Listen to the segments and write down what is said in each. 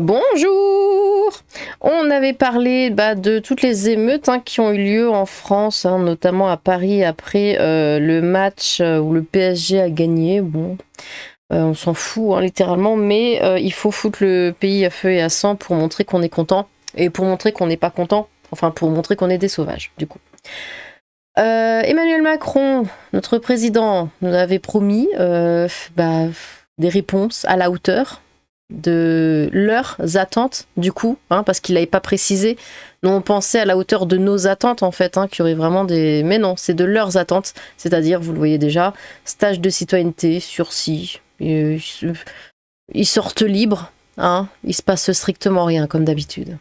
Bonjour! On avait parlé de toutes les émeutes qui ont eu lieu en France, notamment à Paris après le match où le PSG a gagné. Bon, on s'en fout littéralement, mais il faut foutre le pays à feu et à sang pour montrer qu'on est content et pour montrer qu'on n'est pas content, enfin pour montrer qu'on est des sauvages, du coup. Emmanuel Macron, notre président, nous avait promis des réponses à la hauteur de leurs attentes, du coup, parce qu'il n'avait pas précisé. Nous, on pensait à la hauteur de nos attentes, en fait, qu'il y aurait vraiment des... Mais non, c'est de leurs attentes, c'est-à-dire, vous le voyez déjà, stage de citoyenneté, sursis, ils sortent libres, il se passe strictement rien, comme d'habitude.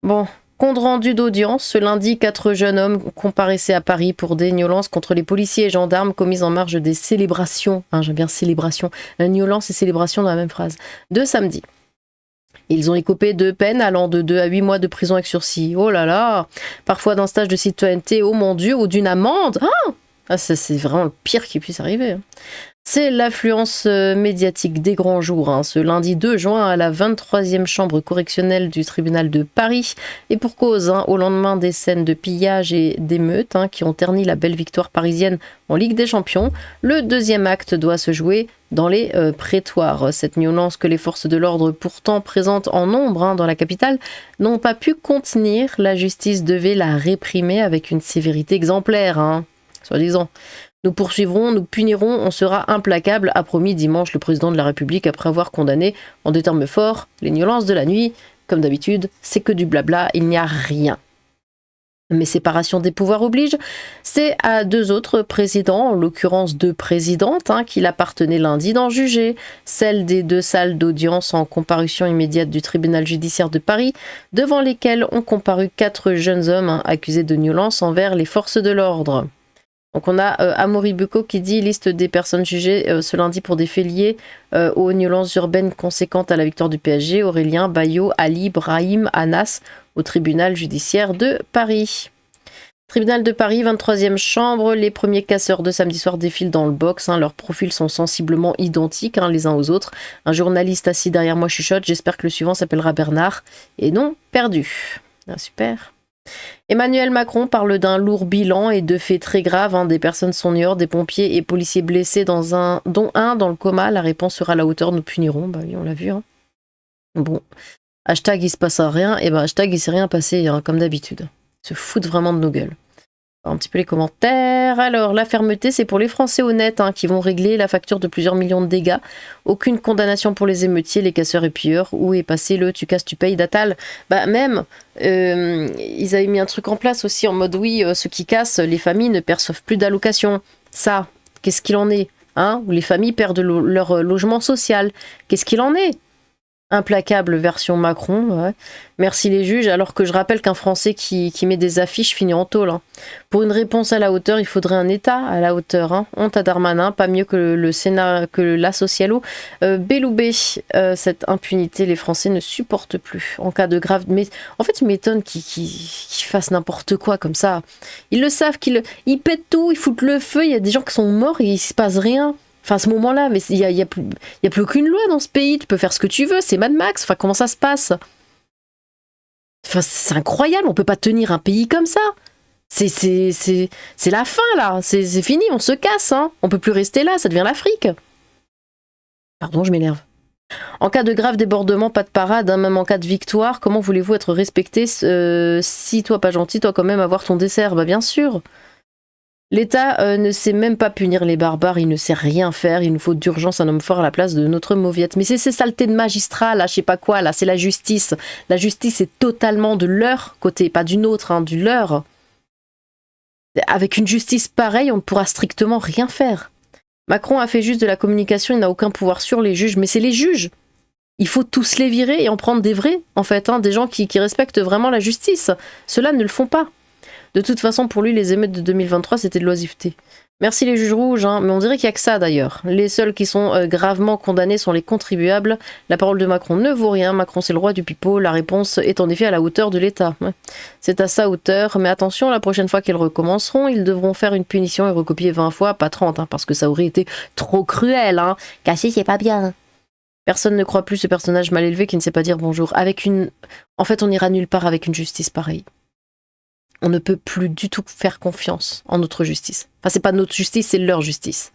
Bon, compte rendu d'audience, ce lundi, 4 jeunes hommes comparaissaient à Paris pour des violences contre les policiers et gendarmes commises en marge des célébrations, j'aime bien célébration, violence et célébration dans la même phrase, de samedi. Ils ont écopé de peines allant de 2 à 8 mois de prison avec sursis. Oh là là, parfois d'un stage de citoyenneté, oh mon Dieu, ou d'une amende. Ça, c'est vraiment le pire qui puisse arriver. C'est l'affluence médiatique des grands jours, ce lundi 2 juin à la 23e chambre correctionnelle du tribunal de Paris, et pour cause, au lendemain des scènes de pillage et d'émeutes qui ont terni la belle victoire parisienne en Ligue des Champions, le deuxième acte doit se jouer dans les prétoires. Cette violence que les forces de l'ordre, pourtant présentes en nombre dans la capitale, n'ont pas pu contenir, la justice devait la réprimer avec une sévérité exemplaire, soi-disant. Nous poursuivrons, nous punirons, on sera implacable, a promis dimanche le président de la République après avoir condamné, en des termes forts, les violences de la nuit. Comme d'habitude, c'est que du blabla, il n'y a rien. Mais séparation des pouvoirs oblige, c'est à 2 autres présidents, en l'occurrence 2 présidentes, qu'il appartenait lundi d'en juger, celle des 2 salles d'audience en comparution immédiate du tribunal judiciaire de Paris, devant lesquelles ont comparu 4 jeunes hommes accusés de violence envers les forces de l'ordre. Donc on a Amaury Bucco qui dit liste des personnes jugées ce lundi pour des faits liés aux violences urbaines conséquentes à la victoire du PSG, Aurélien, Bayo, Ali, Brahim, Anas, au tribunal judiciaire de Paris. Tribunal de Paris, 23e chambre, les premiers casseurs de samedi soir défilent dans le box, leurs profils sont sensiblement identiques les uns aux autres. Un journaliste assis derrière moi chuchote, j'espère que le suivant s'appellera Bernard, et non perdu. Super. Emmanuel Macron parle d'un lourd bilan et de faits très graves, des personnes sont ignorées, des pompiers et policiers blessés dont un dans le coma, la réponse sera à la hauteur, nous punirons, oui on l'a vu. Bon, hashtag il se passe rien, et hashtag il s'est rien passé, comme d'habitude. Ils se foutent vraiment de nos gueules. Un petit peu les commentaires. Alors, la fermeté, c'est pour les Français honnêtes qui vont régler la facture de plusieurs millions de dégâts. Aucune condamnation pour les émeutiers, les casseurs et pilleurs. Où est passé le tu casses, tu payes d'Attal? Même, ils avaient mis un truc en place aussi en mode oui, ceux qui cassent, les familles ne perçoivent plus d'allocations. Ça, qu'est-ce qu'il en est? Où les familles perdent leur logement social. Qu'est-ce qu'il en est? Implacable version Macron, ouais. Merci les juges, alors que je rappelle qu'un Français qui met des affiches finit en tôle. Pour une réponse à la hauteur, il faudrait un État à la hauteur. Honte à Darmanin, pas mieux que le Sénat, que la Socialo. Belloubet, cette impunité, les Français ne supportent plus. En cas de grave... Mais en fait, il m'étonne qu'ils fassent n'importe quoi comme ça. Ils le savent, ils pètent tout, ils foutent le feu, il y a des gens qui sont morts et il se passe rien. Enfin, à ce moment-là, mais il y a plus aucune loi dans ce pays. Tu peux faire ce que tu veux. C'est Mad Max. Enfin, comment ça se passe? Enfin, c'est incroyable. On peut pas tenir un pays comme ça. C'est la fin, là. C'est fini. On se casse. On peut plus rester là. Ça devient l'Afrique. Pardon, je m'énerve. En cas de grave débordement, pas de parade. Même en cas de victoire, comment voulez-vous être respecté si toi, pas gentil, toi, quand même, avoir ton dessert? Bien sûr. L'État ne sait même pas punir les barbares, il ne sait rien faire, il nous faut d'urgence un homme fort à la place de notre mauviette. Mais c'est ces saletés de magistrats, là, je sais pas quoi, là, c'est la justice. La justice est totalement de leur côté, pas du nôtre, du leur. Avec une justice pareille, on ne pourra strictement rien faire. Macron a fait juste de la communication, il n'a aucun pouvoir sur les juges, mais c'est les juges. Il faut tous les virer et en prendre des vrais, en fait, des gens qui respectent vraiment la justice. Ceux-là ne le font pas. De toute façon, pour lui, les émeutes de 2023, c'était de l'oisiveté. Merci les juges rouges, mais on dirait qu'il n'y a que ça d'ailleurs. Les seuls qui sont gravement condamnés sont les contribuables. La parole de Macron ne vaut rien. Macron, c'est le roi du pipeau. La réponse est en effet à la hauteur de l'État. Ouais. C'est à sa hauteur, mais attention, la prochaine fois qu'ils recommenceront, ils devront faire une punition et recopier 20 fois, pas 30, parce que ça aurait été trop cruel. Cacher, c'est pas bien. Personne ne croit plus ce personnage mal élevé qui ne sait pas dire bonjour. En fait, on n'ira nulle part avec une justice pareille. On ne peut plus du tout faire confiance en notre justice. Enfin, c'est pas notre justice, c'est leur justice.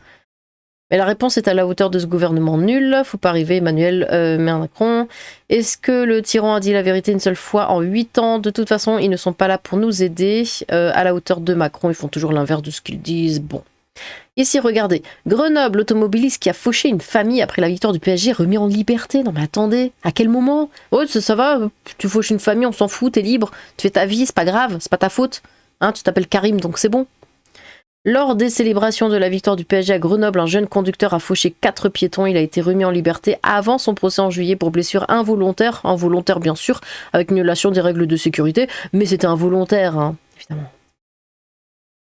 Mais la réponse est à la hauteur de ce gouvernement nul. Faut pas arriver, Emmanuel Macron. Est-ce que le tyran a dit la vérité une seule fois en 8 ans? De toute façon, ils ne sont pas là pour nous aider. À la hauteur de Macron, ils font toujours l'inverse de ce qu'ils disent. Bon. Ici, regardez. Grenoble, l'automobiliste qui a fauché une famille après la victoire du PSG, remis en liberté. Non mais attendez, à quel moment? Oh, ça va, tu fauches une famille, on s'en fout, t'es libre. Tu fais ta vie, c'est pas grave, c'est pas ta faute. Hein, tu t'appelles Karim, donc c'est bon. Lors des célébrations de la victoire du PSG à Grenoble, un jeune conducteur a fauché 4 piétons. Il a été remis en liberté avant son procès en juillet pour blessure involontaire. Involontaire bien sûr, avec une violation des règles de sécurité, mais c'était involontaire, hein, évidemment.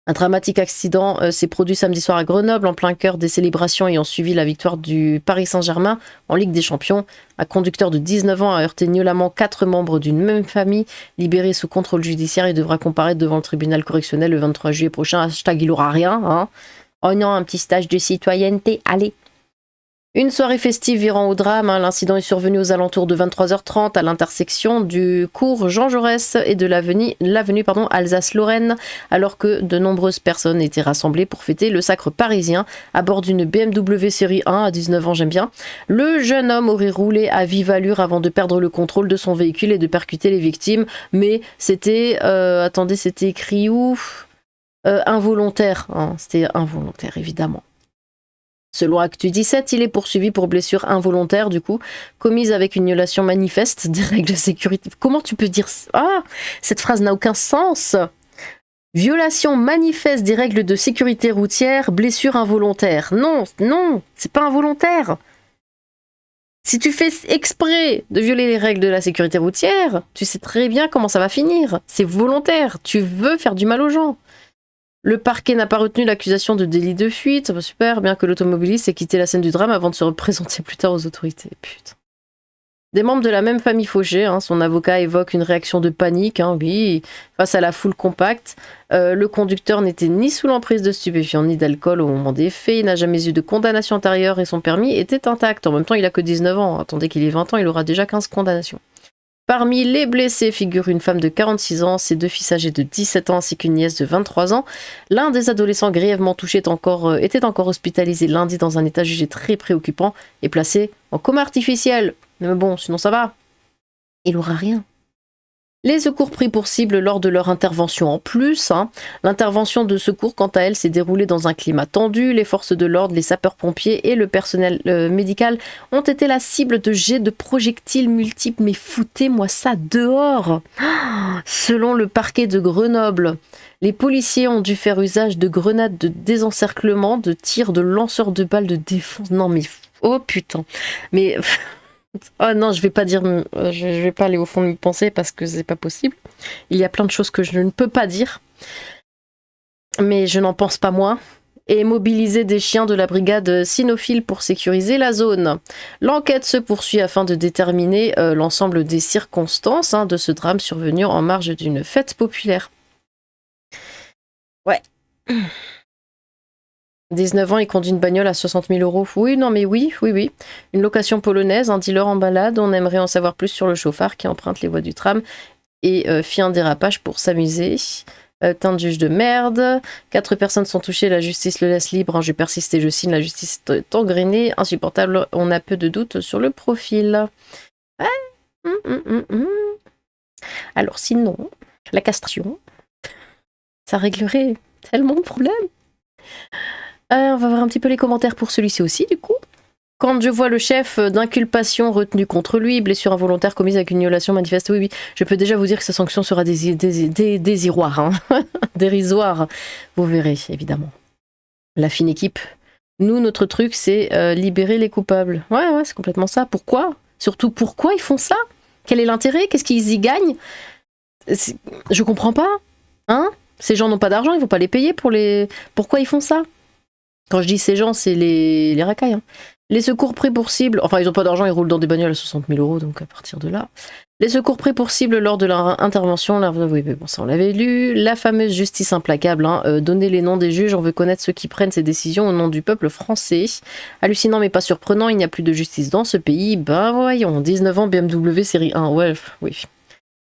Un dramatique accident s'est produit samedi soir à Grenoble, en plein cœur des célébrations ayant suivi la victoire du Paris Saint-Germain en Ligue des Champions. Un conducteur de 19 ans a heurté violemment 4 membres d'une même famille. Libéré sous contrôle judiciaire, il devra comparaître devant le tribunal correctionnel le 23 juillet prochain. Hashtag il aura rien. Hein. Oh non, un petit stage de citoyenneté, allez. Une soirée festive virant au drame, hein. L'incident est survenu aux alentours de 23h30 à l'intersection du cours Jean Jaurès et de l'avenue Alsace-Lorraine, alors que de nombreuses personnes étaient rassemblées pour fêter le sacre parisien à bord d'une BMW série 1 à 19 ans, j'aime bien. Le jeune homme aurait roulé à vive allure avant de perdre le contrôle de son véhicule et de percuter les victimes, mais c'était, attendez, c'était écrit où? Involontaire, hein. C'était involontaire évidemment. Selon Actu 17, il est poursuivi pour blessure involontaire, du coup, commise avec une violation manifeste des règles de sécurité. Comment tu peux dire ça? Ah, cette phrase n'a aucun sens. Violation manifeste des règles de sécurité routière, blessure involontaire. Non, non, c'est pas involontaire. Si tu fais exprès de violer les règles de la sécurité routière, tu sais très bien comment ça va finir. C'est volontaire, tu veux faire du mal aux gens. Le parquet n'a pas retenu l'accusation de délit de fuite, ça va super, bien que l'automobiliste ait quitté la scène du drame avant de se représenter plus tard aux autorités. Putain. Des membres de la même famille fauchée, hein, son avocat évoque une réaction de panique, hein, oui, face à la foule compacte. Le conducteur n'était ni sous l'emprise de stupéfiants ni d'alcool au moment des faits, il n'a jamais eu de condamnation antérieure et son permis était intact. En même temps, il a que 19 ans, attendez qu'il ait 20 ans, il aura déjà 15 condamnations. Parmi les blessés figure une femme de 46 ans, ses 2 fils âgés de 17 ans ainsi qu'une nièce de 23 ans. L'un des adolescents grièvement touchés était encore hospitalisé lundi dans un état jugé très préoccupant et placé en coma artificiel. Mais bon, sinon ça va. Il aura rien. Les secours pris pour cible lors de leur intervention en plus. Hein. L'intervention de secours, quant à elle, s'est déroulée dans un climat tendu. Les forces de l'ordre, les sapeurs-pompiers et le personnel médical ont été la cible de jets de projectiles multiples. Mais foutez-moi ça dehors! Selon le parquet de Grenoble, les policiers ont dû faire usage de grenades de désencerclement, de tirs, de lanceurs de balles de défense. Non mais... Oh putain! Mais... Oh non, je vais pas dire, je vais pas aller au fond de mes pensées parce que c'est pas possible. Il y a plein de choses que je ne peux pas dire, mais je n'en pense pas moins. Et mobiliser des chiens de la brigade cynophile pour sécuriser la zone. L'enquête se poursuit afin de déterminer l'ensemble des circonstances de ce drame survenu en marge d'une fête populaire. Ouais. 19 ans, il conduit une bagnole à 60 000 €. Oui, non, mais oui. Une location polonaise, un dealer en balade. On aimerait en savoir plus sur le chauffard qui emprunte les voies du tram et fit un dérapage pour s'amuser. Teint de juge de merde. 4 personnes sont touchées, la justice le laisse libre. Hein, j'ai persisté, je signe, la justice est engrenée. Insupportable, on a peu de doutes sur le profil. Alors sinon, la castration, ça réglerait tellement de problèmes. On va voir un petit peu les commentaires pour celui-ci aussi, du coup. Quand je vois le chef d'inculpation retenu contre lui, blessure involontaire commise avec une violation manifeste, oui, je peux déjà vous dire que sa sanction sera dérisoire. Hein. Dérisoire. Vous verrez, évidemment. La fine équipe. Nous, notre truc, c'est libérer les coupables. Ouais, c'est complètement ça. Pourquoi? Surtout, pourquoi ils font ça? Quel est l'intérêt? Qu'est-ce qu'ils y gagnent? Je comprends pas. Hein? Ces gens n'ont pas d'argent, ils vont pas les payer pour les... Pourquoi ils font ça? Quand je dis ces gens, c'est les racailles. Hein. Les secours pris pour cible, enfin ils n'ont pas d'argent, ils roulent dans des bagnoles à 60 000 €, donc à partir de là. Les secours pris pour cible lors de leur intervention, oui, mais bon, ça on l'avait lu. La fameuse justice implacable, donner les noms des juges, on veut connaître ceux qui prennent ces décisions au nom du peuple français. Hallucinant mais pas surprenant, il n'y a plus de justice dans ce pays. Ben voyons, 19 ans BMW série 1, ouais, oui.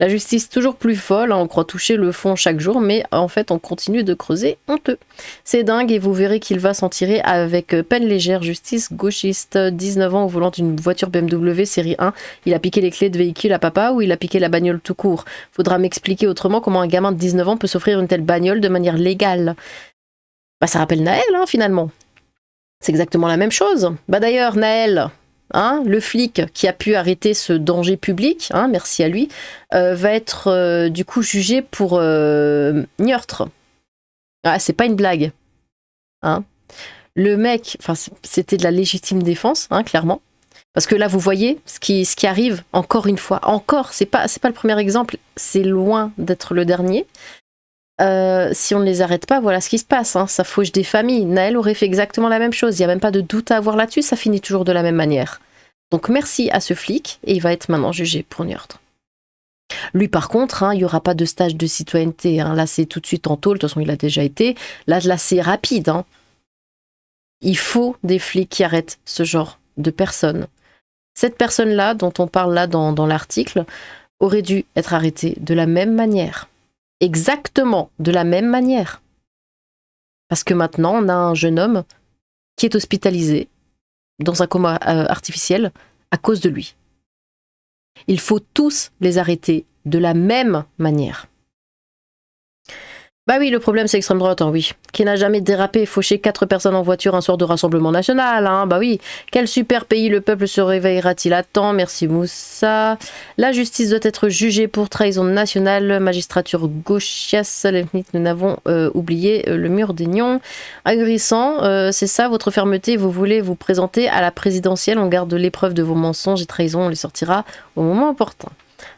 La justice toujours plus folle, on croit toucher le fond chaque jour, mais en fait on continue de creuser honteux. C'est dingue et vous verrez qu'il va s'en tirer avec peine légère. Justice gauchiste, 19 ans au volant d'une voiture BMW série 1, il a piqué les clés de véhicule à papa ou il a piqué la bagnole tout court. Faudra m'expliquer autrement comment un gamin de 19 ans peut s'offrir une telle bagnole de manière légale. Bah ça rappelle Naël finalement. C'est exactement la même chose. Bah d'ailleurs Naël... le flic qui a pu arrêter ce danger public, merci à lui, va être du coup jugé pour meurtre. Ah, c'est pas une blague. Le mec, c'était de la légitime défense, clairement. Parce que là, vous voyez ce qui arrive, encore une fois. Encore, c'est pas le premier exemple, c'est loin d'être le dernier. Si on ne les arrête pas, voilà ce qui se passe. Ça fauche des familles. Naël aurait fait exactement la même chose. Il n'y a même pas de doute à avoir là-dessus. Ça finit toujours de la même manière. Donc merci à ce flic et il va être maintenant jugé pour meurtre. Lui par contre, il n'y aura pas de stage de citoyenneté. Là c'est tout de suite en tôle. De toute façon il a déjà été. Là c'est rapide. Il faut des flics qui arrêtent ce genre de personnes. Cette personne-là dont on parle là dans l'article aurait dû être arrêtée de la même manière. Exactement de la même manière. Parce que maintenant, on a un jeune homme qui est hospitalisé dans un coma artificiel à cause de lui. Il faut tous les arrêter de la même manière. Bah oui, le problème c'est l'extrême droite, oui. Qui n'a jamais dérapé et fauché 4 personnes en voiture un soir de Rassemblement National, bah oui. Quel super pays, le peuple se réveillera-t-il à temps? Merci Moussa. La justice doit être jugée pour trahison nationale, magistrature gauchiasse, nous n'avons oublié le mur des nions. Ahurissant, c'est ça votre fermeté, vous voulez vous présenter à la présidentielle, on garde l'épreuve de vos mensonges et trahisons, on les sortira au moment opportun.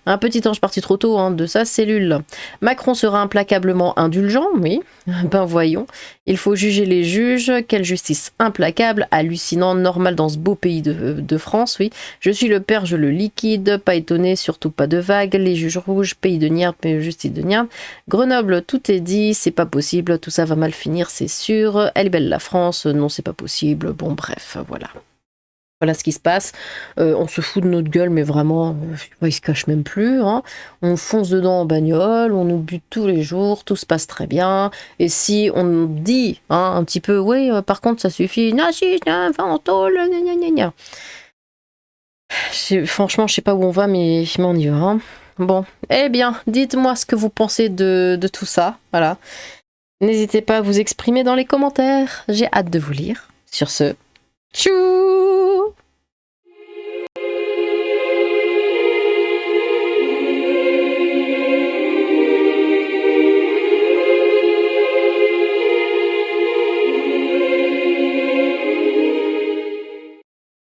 Un petit ange parti trop tôt de sa cellule. Macron sera implacablement indulgent, oui. Ben voyons. Il faut juger les juges. Quelle justice implacable, hallucinant, normal dans ce beau pays de France, oui. Je suis le père, je le liquide. Pas étonné, surtout pas de vagues. Les juges rouges, pays de Niard, justice de Niard. Grenoble, tout est dit, c'est pas possible. Tout ça va mal finir, c'est sûr. Elle est belle la France, non c'est pas possible. Bon bref, voilà. Voilà ce qui se passe. On se fout de notre gueule, mais vraiment, il se cache même plus. On fonce dedans en bagnole, on nous bute tous les jours, tout se passe très bien. Et si on dit un petit peu, oui, par contre, ça suffit, franchement, je sais pas où on va, mais on y va. Bon, eh bien, dites-moi ce que vous pensez de tout ça. Voilà. N'hésitez pas à vous exprimer dans les commentaires. J'ai hâte de vous lire. Sur ce, tchou!